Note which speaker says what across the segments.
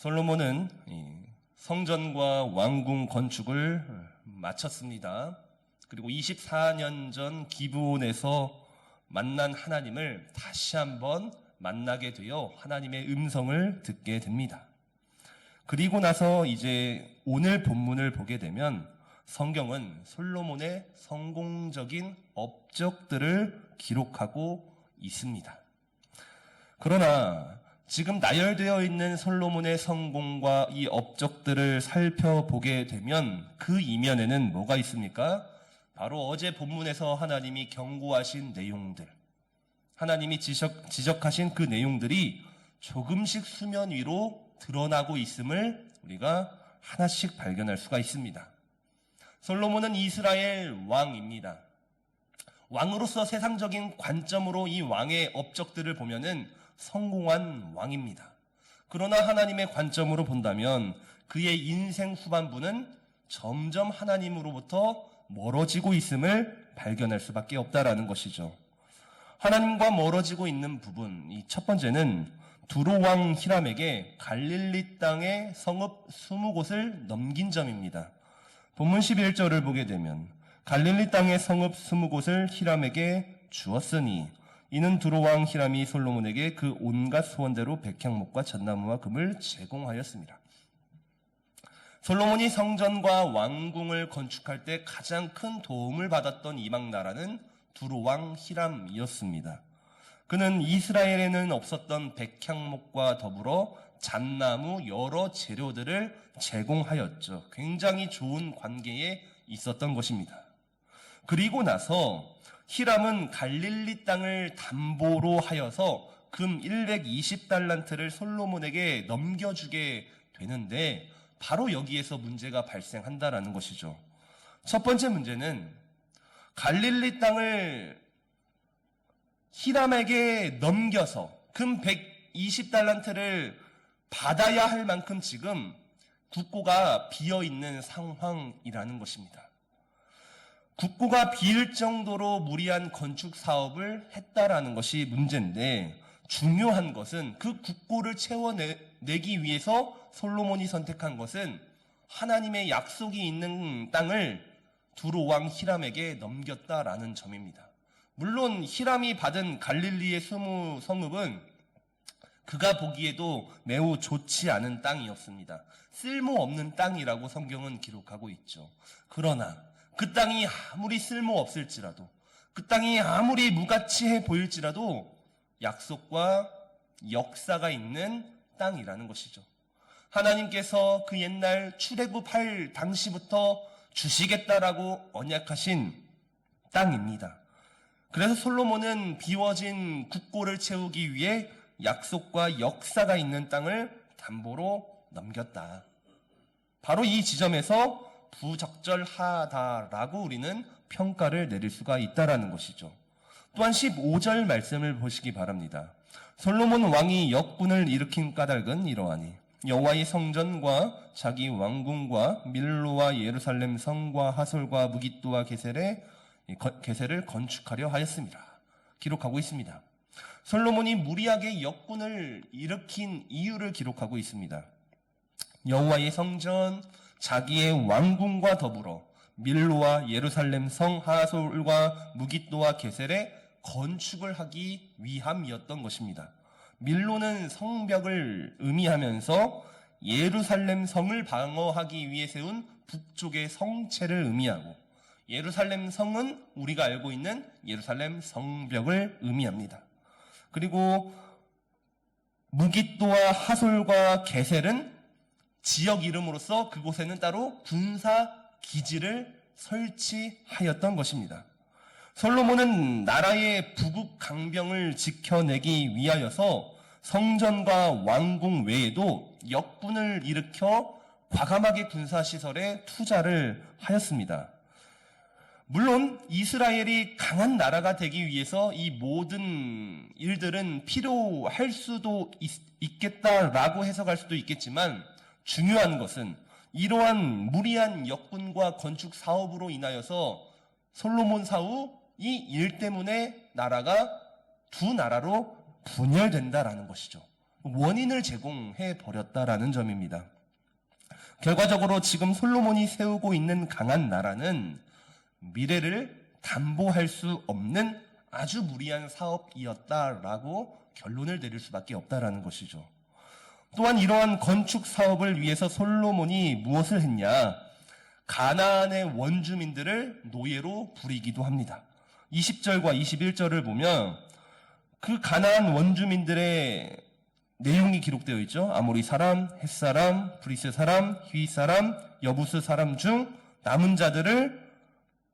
Speaker 1: 솔로몬은 성전과 왕궁 건축을 마쳤습니다. 그리고 24년 전 기브온에서 만난 하나님을 다시 한번 만나게 되어 하나님의 음성을 듣게 됩니다. 그리고 나서 이제 오늘 본문을 보게 되면 성경은 솔로몬의 성공적인 업적들을 기록하고 있습니다. 그러나 지금 나열되어 있는 솔로몬의 성공과 이 업적들을 살펴보게 되면 그 이면에는 뭐가 있습니까? 바로 어제 본문에서 하나님이 경고하신 내용들, 하나님이 지적하신 그 내용들이 조금씩 수면 위로 드러나고 있음을 우리가 하나씩 발견할 수가 있습니다. 솔로몬은 이스라엘 왕입니다. 왕으로서 세상적인 관점으로 이 왕의 업적들을 보면은 성공한 왕입니다. 그러나 하나님의 관점으로 본다면 그의 인생 후반부는 점점 하나님으로부터 멀어지고 있음을 발견할 수밖에 없다라는 것이죠. 하나님과 멀어지고 있는 부분, 이 첫 번째는 두로왕 히람에게 갈릴리 땅의 성읍 20곳을 넘긴 점입니다. 본문 11절을 보게 되면 갈릴리 땅의 성읍 20곳을 히람에게 주었으니 이는 두로왕 히람이 솔로몬에게 그 온갖 소원대로 백향목과 잣나무와 금을 제공하였습니다. 솔로몬이 성전과 왕궁을 건축할 때 가장 큰 도움을 받았던 이방 나라는 두로왕 히람이었습니다. 그는 이스라엘에는 없었던 백향목과 더불어 잣나무 여러 재료들을 제공하였죠. 굉장히 좋은 관계에 있었던 것입니다. 그리고 나서 히람은 갈릴리 땅을 담보로 하여서 금 120달란트를 솔로몬에게 넘겨주게 되는데 바로 여기에서 문제가 발생한다라는 것이죠. 첫 번째 문제는 갈릴리 땅을 히람에게 넘겨서 금 120달란트를 받아야 할 만큼 지금 국고가 비어있는 상황이라는 것입니다. 국고가 비일 정도로 무리한 건축 사업을 했다라는 것이 문제인데 중요한 것은 그 국고를 채워내기 위해서 솔로몬이 선택한 것은 하나님의 약속이 있는 땅을 두로왕 히람에게 넘겼다라는 점입니다. 물론 히람이 받은 갈릴리의 20성읍은 그가 보기에도 매우 좋지 않은 땅이었습니다. 쓸모없는 땅이라고 성경은 기록하고 있죠. 그러나 그 땅이 아무리 쓸모없을지라도 그 땅이 아무리 무가치해 보일지라도 약속과 역사가 있는 땅이라는 것이죠. 하나님께서 그 옛날 출애굽할 당시부터 주시겠다라고 언약하신 땅입니다. 그래서 솔로몬은 비워진 국고를 채우기 위해 약속과 역사가 있는 땅을 담보로 넘겼다. 바로 이 지점에서 부적절하다라고 우리는 평가를 내릴 수가 있다라는 것이죠. 또한 15절 말씀을 보시기 바랍니다. 솔로몬 왕이 역군을 일으킨 까닭은 이러하니 여호와의 성전과 자기 왕궁과 밀로와 예루살렘 성과 하솔과 무깃도와 게셀을 건축하려 하였습니다. 기록하고 있습니다. 솔로몬이 무리하게 역군을 일으킨 이유를 기록하고 있습니다. 여호와의 성전, 자기의 왕궁과 더불어 밀로와 예루살렘 성 하솔과 무깃도와 게셀의 건축을 하기 위함이었던 것입니다. 밀로는 성벽을 의미하면서 예루살렘 성을 방어하기 위해 세운 북쪽의 성체를 의미하고 예루살렘 성은 우리가 알고 있는 예루살렘 성벽을 의미합니다. 그리고 무깃도와 하솔과 게셀은 지역 이름으로서 그곳에는 따로 군사 기지를 설치하였던 것입니다. 솔로몬은 나라의 부국 강병을 지켜내기 위하여서 성전과 왕궁 외에도 역군을 일으켜 과감하게 군사시설에 투자를 하였습니다. 물론 이스라엘이 강한 나라가 되기 위해서 이 모든 일들은 필요할 수도 있겠다라고 해석할 수도 있겠지만 중요한 것은 이러한 무리한 역군과 건축 사업으로 인하여서 솔로몬 사후 이 일 때문에 나라가 두 나라로 분열된다라는 것이죠. 원인을 제공해 버렸다라는 점입니다. 결과적으로 지금 솔로몬이 세우고 있는 강한 나라는 미래를 담보할 수 없는 아주 무리한 사업이었다라고 결론을 내릴 수밖에 없다라는 것이죠. 또한 이러한 건축 사업을 위해서 솔로몬이 무엇을 했냐? 가나안의 원주민들을 노예로 부리기도 합니다. 20절과 21절을 보면 그 가나안 원주민들의 내용이 기록되어 있죠. 아모리 사람, 헷 사람, 브리스 사람, 히윗 사람, 여부스 사람 중 남은 자들을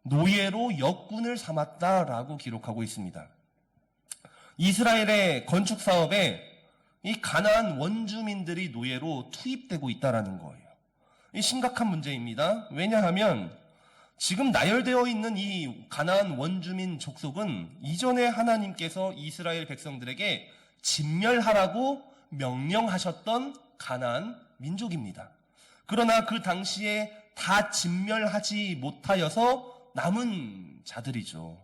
Speaker 1: 노예로 역군을 삼았다라고 기록하고 있습니다. 이스라엘의 건축 사업에 이 가나안 원주민들이 노예로 투입되고 있다라는 거예요. 이 심각한 문제입니다. 왜냐하면 지금 나열되어 있는 이 가나안 원주민 족속은 이전에 하나님께서 이스라엘 백성들에게 진멸하라고 명령하셨던 가나안 민족입니다. 그러나 그 당시에 다 진멸하지 못하여서 남은 자들이죠.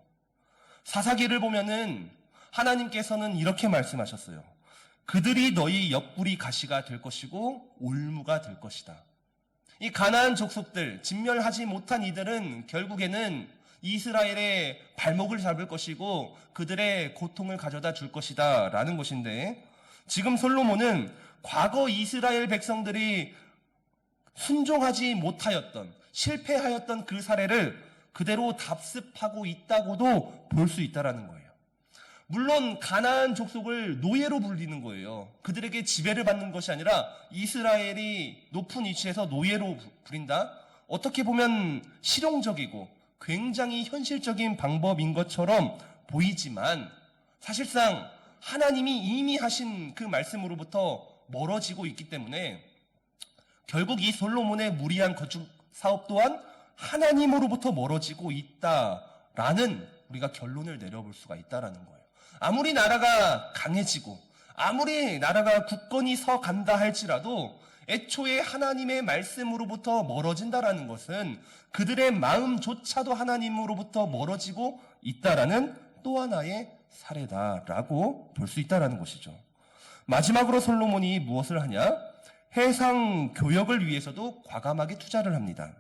Speaker 1: 사사기를 보면은 하나님께서는 이렇게 말씀하셨어요. 그들이 너희 옆구리 가시가 될 것이고 올무가 될 것이다. 이 가나안 족속들, 진멸하지 못한 이들은 결국에는 이스라엘의 발목을 잡을 것이고 그들의 고통을 가져다 줄 것이다 라는 것인데, 지금 솔로몬은 과거 이스라엘 백성들이 순종하지 못하였던, 실패하였던 그 사례를 그대로 답습하고 있다고도 볼 수 있다라는 거예요. 물론 가나안 족속을 노예로 불리는 거예요. 그들에게 지배를 받는 것이 아니라 이스라엘이 높은 위치에서 노예로 부린다? 어떻게 보면 실용적이고 굉장히 현실적인 방법인 것처럼 보이지만 사실상 하나님이 이미 하신 그 말씀으로부터 멀어지고 있기 때문에 결국 이 솔로몬의 무리한 건축 사업 또한 하나님으로부터 멀어지고 있다라는 우리가 결론을 내려볼 수가 있다라는 거예요. 아무리 나라가 강해지고 아무리 나라가 굳건히 서 간다 할지라도 애초에 하나님의 말씀으로부터 멀어진다라는 것은 그들의 마음조차도 하나님으로부터 멀어지고 있다라는 또 하나의 사례다라고 볼 수 있다라는 것이죠. 마지막으로 솔로몬이 무엇을 하냐? 해상 교역을 위해서도 과감하게 투자를 합니다.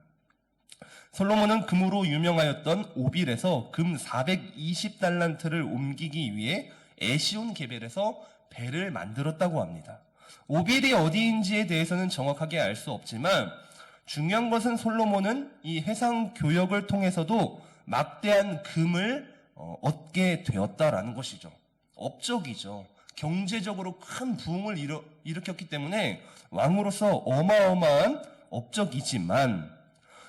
Speaker 1: 솔로몬은 금으로 유명하였던 오빌에서 금 420달란트를 옮기기 위해 에시온 개벨에서 배를 만들었다고 합니다. 오빌이 어디인지에 대해서는 정확하게 알 수 없지만 중요한 것은 솔로몬은 이 해상 교역을 통해서도 막대한 금을 얻게 되었다라는 것이죠. 업적이죠. 경제적으로 큰 부흥을 일으켰기 때문에 왕으로서 어마어마한 업적이지만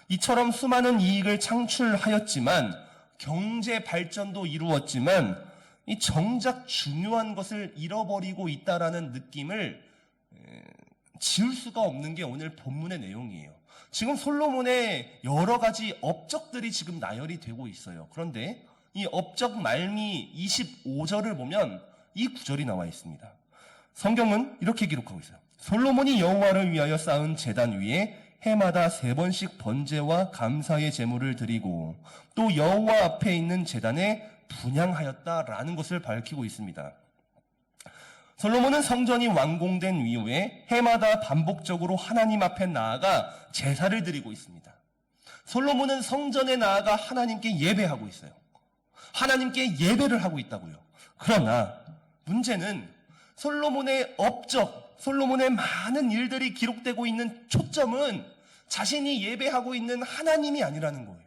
Speaker 1: 이처럼 수많은 이익을 창출하였지만 경제 발전도 이루었지만 이 정작 중요한 것을 잃어버리고 있다라는 느낌을 지울 수가 없는 게 오늘 본문의 내용이에요. 지금 솔로몬의 여러 가지 업적들이 지금 나열이 되고 있어요. 그런데 이 업적 말미 25절을 보면 이 구절이 나와 있습니다. 성경은 이렇게 기록하고 있어요. 솔로몬이 여호와를 위하여 쌓은 제단 위에 해마다 3번씩 번제와 감사의 제물을 드리고 또 여호와 앞에 있는 제단에 분향하였다라는 것을 밝히고 있습니다. 솔로몬은 성전이 완공된 이후에 해마다 반복적으로 하나님 앞에 나아가 제사를 드리고 있습니다. 솔로몬은 성전에 나아가 하나님께 예배하고 있어요. 하나님께 예배를 하고 있다고요. 그러나 문제는 솔로몬의 업적, 솔로몬의 많은 일들이 기록되고 있는 초점은 자신이 예배하고 있는 하나님이 아니라는 거예요.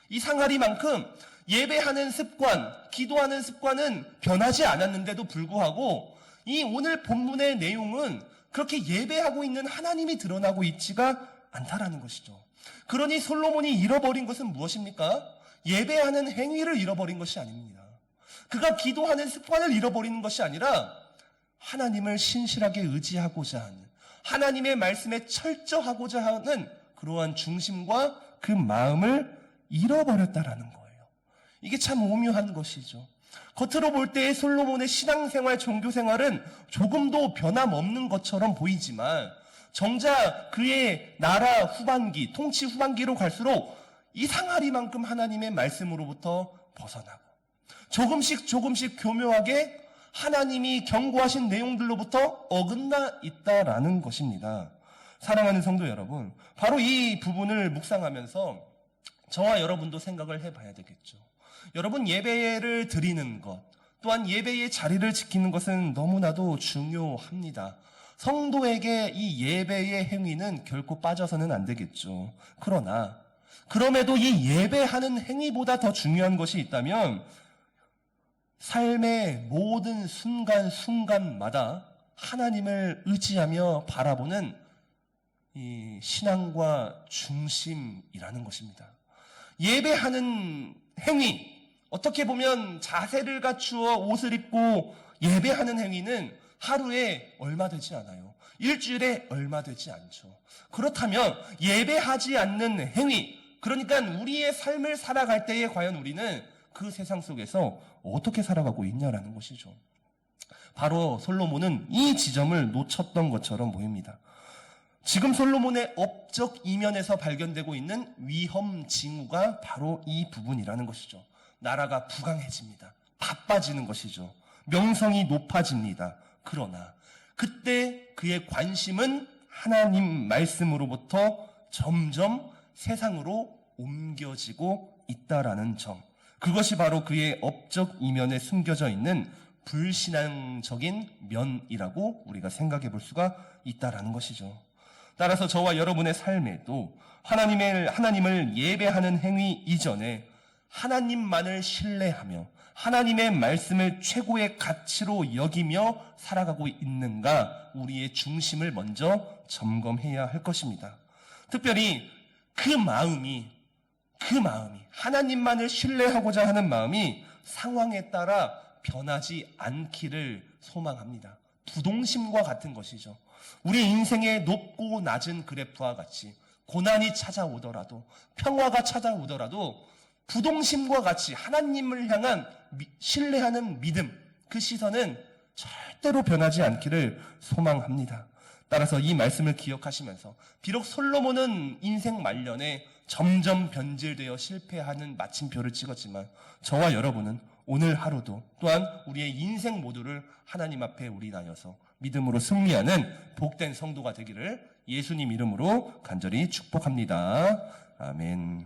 Speaker 1: 이 상하리만큼 예배하는 습관, 기도하는 습관은 변하지 않았는데도 불구하고 이 오늘 본문의 내용은 그렇게 예배하고 있는 하나님이 드러나고 있지가 않다라는 것이죠. 그러니 솔로몬이 잃어버린 것은 무엇입니까? 예배하는 행위를 잃어버린 것이 아닙니다. 그가 기도하는 습관을 잃어버리는 것이 아니라 하나님을 신실하게 의지하고자 하는, 하나님의 말씀에 철저하고자 하는 그러한 중심과 그 마음을 잃어버렸다라는 거예요. 이게 참 오묘한 것이죠. 겉으로 볼 때 솔로몬의 신앙생활, 종교생활은 조금도 변함없는 것처럼 보이지만 정작 그의 나라 후반기, 통치 후반기로 갈수록 이 상하리만큼 하나님의 말씀으로부터 벗어나고 조금씩 교묘하게 하나님이 경고하신 내용들로부터 어긋나 있다라는 것입니다. 사랑하는 성도 여러분, 바로 이 부분을 묵상하면서 저와 여러분도 생각을 해봐야 되겠죠. 여러분, 예배를 드리는 것, 또한 예배의 자리를 지키는 것은 너무나도 중요합니다. 성도에게 이 예배의 행위는 결코 빠져서는 안 되겠죠. 그러나 그럼에도 이 예배하는 행위보다 더 중요한 것이 있다면 삶의 모든 순간순간마다 하나님을 의지하며 바라보는 이 신앙과 중심이라는 것입니다. 예배하는 행위, 어떻게 보면 자세를 갖추어 옷을 입고 예배하는 행위는 하루에 얼마 되지 않아요. 일주일에 얼마 되지 않죠. 그렇다면 예배하지 않는 행위, 그러니까 우리의 삶을 살아갈 때에 과연 우리는 그 세상 속에서 어떻게 살아가고 있냐라는 것이죠. 바로 솔로몬은 이 지점을 놓쳤던 것처럼 보입니다. 지금 솔로몬의 업적 이면에서 발견되고 있는 위험 징후가 바로 이 부분이라는 것이죠. 나라가 부강해집니다. 바빠지는 것이죠. 명성이 높아집니다. 그러나 그때 그의 관심은 하나님 말씀으로부터 점점 세상으로 옮겨지고 있다라는 점. 그것이 바로 그의 업적 이면에 숨겨져 있는 불신앙적인 면이라고 우리가 생각해 볼 수가 있다라는 것이죠. 따라서 저와 여러분의 삶에도 하나님을 예배하는 행위 이전에 하나님만을 신뢰하며 하나님의 말씀을 최고의 가치로 여기며 살아가고 있는가, 우리의 중심을 먼저 점검해야 할 것입니다. 특별히 그 마음이 하나님만을 신뢰하고자 하는 마음이 상황에 따라 변하지 않기를 소망합니다. 부동심과 같은 것이죠. 우리 인생의 높고 낮은 그래프와 같이 고난이 찾아오더라도, 평화가 찾아오더라도 부동심과 같이 하나님을 향한 신뢰하는 믿음, 그 시선은 절대로 변하지 않기를 소망합니다. 따라서 이 말씀을 기억하시면서 비록 솔로몬은 인생 말년에 점점 변질되어 실패하는 마침표를 찍었지만 저와 여러분은 오늘 하루도 또한 우리의 인생 모두를 하나님 앞에 올인하여서 믿음으로 승리하는 복된 성도가 되기를 예수님 이름으로 간절히 축복합니다. 아멘.